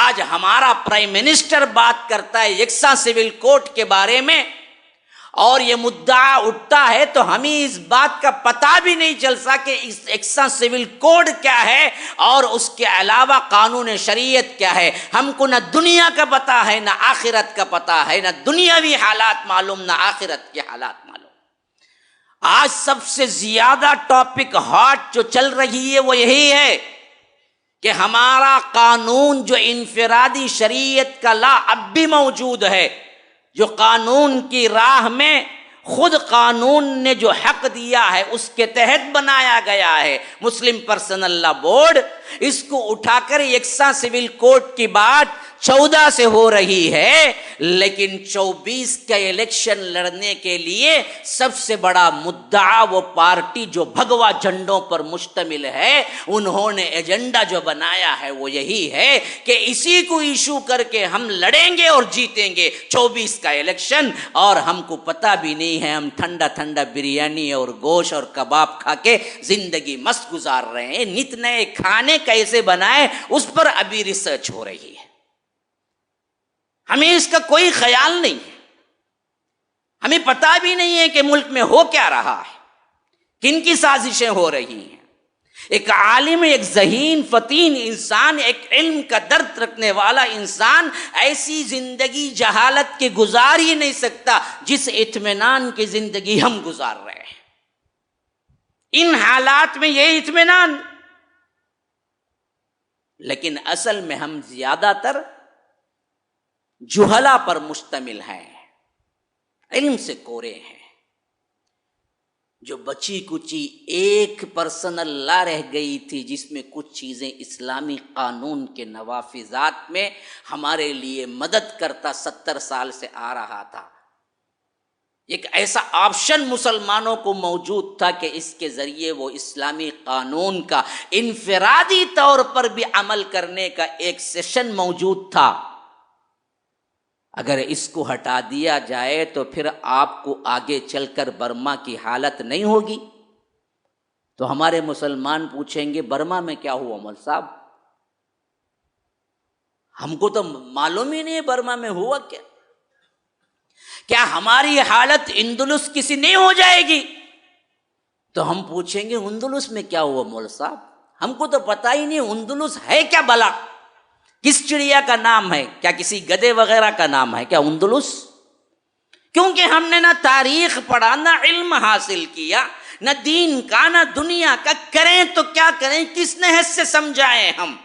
آج ہمارا prime minister بات کرتا ہے یکساں سول کوڈ کے بارے میں، اور یہ مدعا اٹھتا ہے تو ہمیں اس بات کا پتہ بھی نہیں چل سکا کہ یکساں سول کوڈ کیا ہے اور اس کے علاوہ قانون شریعت کیا ہے۔ ہم کو نہ دنیا کا پتہ ہے، نہ آخرت کا پتہ ہے، نہ دنیاوی حالات معلوم، نہ آخرت کے حالات معلوم۔ آج سب سے زیادہ ٹاپک ہاٹ جو چل رہی ہے وہ یہی ہے کہ ہمارا قانون جو انفرادی شریعت کا لا اب بھی موجود ہے، جو قانون کی راہ میں خود قانون نے جو حق دیا ہے اس کے تحت بنایا گیا ہے مسلم پرسنل لا بورڈ، اس کو اٹھا کر یکساں سول کوڈ کی بات 14 سے ہو رہی ہے، لیکن 24 کا الیکشن لڑنے کے لیے سب سے بڑا مدعا وہ پارٹی جو بھگوا جھنڈوں پر مشتمل ہے، انہوں نے ایجنڈا جو بنایا ہے وہ یہی ہے کہ اسی کو ایشو کر کے ہم لڑیں گے اور جیتیں گے 24 کا الیکشن، اور ہم کو پتہ بھی نہیں ہے، ہم ٹھنڈا ٹھنڈا بریانی اور گوشت اور کباب کھا کے زندگی مست گزار رہے ہیں۔ نت نئے کھانے کیسے بنائے اس پر ابھی ریسرچ ہو رہی ہے، ہمیں اس کا کوئی خیال نہیں ہے، ہمیں پتہ بھی نہیں ہے کہ ملک میں ہو کیا رہا ہے، کن کی سازشیں ہو رہی ہیں۔ ایک عالم، ایک ذہین فطین انسان، ایک علم کا درد رکھنے والا انسان ایسی زندگی جہالت کی گزار ہی نہیں سکتا جس اطمینان کی زندگی ہم گزار رہے ہیں۔ ان حالات میں یہ اطمینان، لیکن اصل میں ہم زیادہ تر جہلا پر مشتمل ہیں، علم سے کورے ہیں۔ جو بچی کچی 1% لا رہ گئی تھی جس میں کچھ چیزیں اسلامی قانون کے نوافذات میں ہمارے لیے مدد کرتا 70 سال سے آ رہا تھا، ایک ایسا آپشن مسلمانوں کو موجود تھا کہ اس کے ذریعے وہ اسلامی قانون کا انفرادی طور پر بھی عمل کرنے کا ایک سیشن موجود تھا۔ اگر اس کو ہٹا دیا جائے تو پھر آپ کو آگے چل کر برما کی حالت نہیں ہوگی۔ تو ہمارے مسلمان پوچھیں گے برما میں کیا ہوا مول صاحب؟ ہم کو تو معلوم ہی نہیں ہے برما میں ہوا کیا۔ کیا ہماری حالت اندلس کسی نہیں ہو جائے گی؟ تو ہم پوچھیں گے اندلس میں کیا ہوا مول صاحب؟ ہم کو تو پتہ ہی نہیں اندلس ہے کیا بلا، کس چڑیا کا نام ہے، کیا کسی گدے وغیرہ کا نام ہے کیا اندلس؟ کیونکہ ہم نے نہ تاریخ پڑھا، نہ علم حاصل کیا، نہ دین کا نہ دنیا کا، کریں تو کیا کریں، کس نہج سے سمجھائیں ہم؟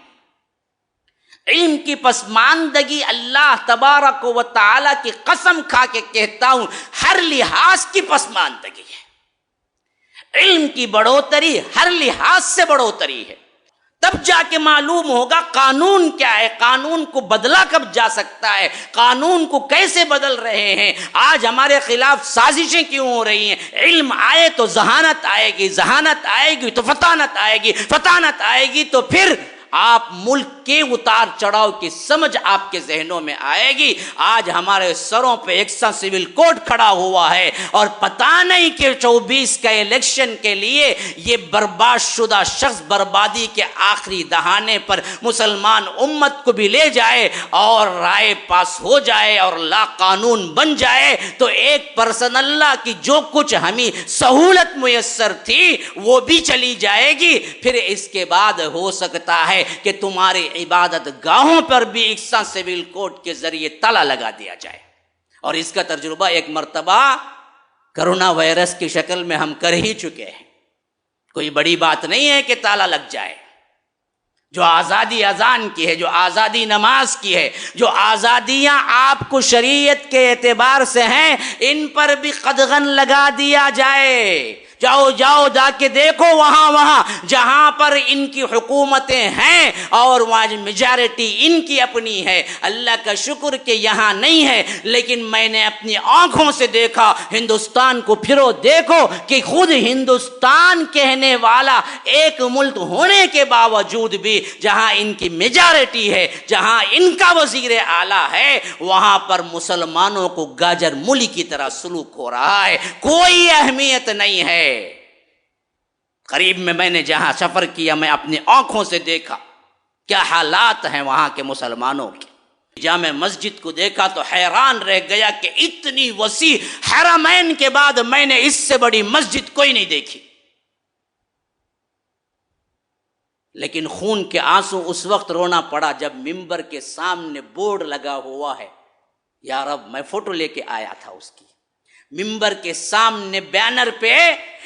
علم کی پسماندگی اللہ تبارک و تعالی کی قسم کھا کے کہتا ہوں ہر لحاظ کی پسماندگی ہے۔ علم کی بڑھوتری ہر لحاظ سے بڑھوتری ہے، تب جا کے معلوم ہوگا قانون کیا ہے، قانون کو بدلا کب جا سکتا ہے، قانون کو کیسے بدل رہے ہیں۔ آج ہمارے خلاف سازشیں کیوں ہو رہی ہیں؟ علم آئے تو ذہانت آئے گی، ذہانت آئے گی تو فطانت آئے گی، فطانت آئے گی تو پھر آپ ملک کے اتار چڑھاؤ کی سمجھ آپ کے ذہنوں میں آئے گی۔ آج ہمارے سروں پہ یکساں سول کوڈ کھڑا ہوا ہے اور پتہ نہیں کہ 24 کا الیکشن کے لیے یہ برباد شدہ شخص بربادی کے آخری دہانے پر مسلمان امت کو بھی لے جائے اور رائے پاس ہو جائے اور لا قانون بن جائے تو 1% اللہ کی جو کچھ ہمیں سہولت میسر تھی وہ بھی چلی جائے گی۔ پھر اس کے بعد ہو سکتا ہے کہ تمہاری عبادت گاہوں پر بھی یکساں سول کوڈ کے ذریعے تالا لگا دیا جائے، اور اس کا تجربہ ایک مرتبہ کرونا وائرس کی شکل میں ہم کر ہی چکے ہیں۔ کوئی بڑی بات نہیں ہے کہ تالا لگ جائے۔ جو آزادی اذان کی ہے، جو آزادی نماز کی ہے، جو آزادیاں آپ کو شریعت کے اعتبار سے ہیں، ان پر بھی قدغن لگا دیا جائے۔ جاؤ جاؤ جا کے دیکھو وہاں جہاں پر ان کی حکومتیں ہیں اور وہاں میجارٹی ان کی اپنی ہے۔ اللہ کا شکر کہ یہاں نہیں ہے، لیکن میں نے اپنی آنکھوں سے دیکھا۔ ہندوستان کو پھرو دیکھو کہ خود ہندوستان کہنے والا ایک ملک ہونے کے باوجود بھی جہاں ان کی میجارٹی ہے، جہاں ان کا وزیر اعلیٰ ہے، وہاں پر مسلمانوں کو گاجر مولی کی طرح سلوک ہو رہا ہے، کوئی اہمیت نہیں ہے۔ قریب میں نے جہاں سفر کیا میں اپنی آنکھوں سے دیکھا کیا حالات ہیں وہاں کے مسلمانوں کے. جامع مسجد کو دیکھا تو حیران رہ گیا کہ اتنی وسیع، حرمین کے بعد میں نے اس سے بڑی مسجد کوئی نہیں دیکھی. لیکن خون کے آنسو اس وقت رونا پڑا جب ممبر کے سامنے بورڈ لگا ہوا ہے. یا رب، میں فوٹو لے کے آیا تھا اس کی. ممبر کے سامنے بینر پہ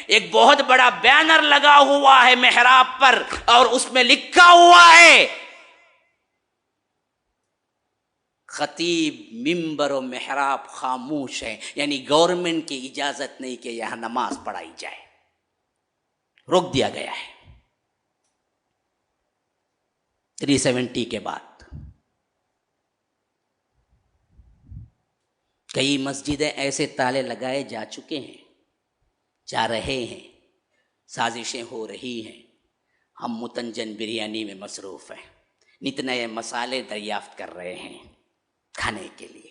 ایک بہت بڑا بینر لگا ہوا ہے محراب پر، اور اس میں لکھا ہوا ہے خطیب ممبر و محراب خاموش ہے، یعنی گورنمنٹ کی اجازت نہیں کہ یہاں نماز پڑھائی جائے، روک دیا گیا ہے 370 کے بعد. کئی مسجدیں ایسے تالے لگائے جا چکے ہیں، جا رہے ہیں، سازشیں ہو رہی ہیں. ہم متنجن بریانی میں مصروف ہیں، نت نئے مسالے دریافت کر رہے ہیں کھانے کے لیے.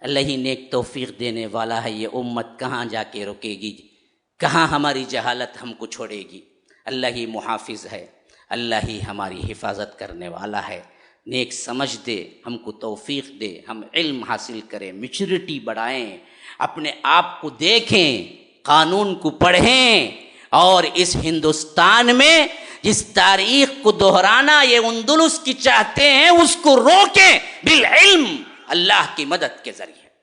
اللہ ہی نیک توفیق دینے والا ہے. یہ امت کہاں جا کے رکے گی، کہاں ہماری جہالت ہم کو چھوڑے گی. اللہ ہی محافظ ہے، اللہ ہی ہماری حفاظت کرنے والا ہے. نیک سمجھ دے، ہم کو توفیق دے، ہم علم حاصل کریں، میچورٹی بڑھائیں، اپنے آپ کو دیکھیں، قانون کو پڑھیں، اور اس ہندوستان میں جس تاریخ کو دہرانا یہ اندلس کی چاہتے ہیں اس کو روکیں بالعلم، اللہ کی مدد کے ذریعے.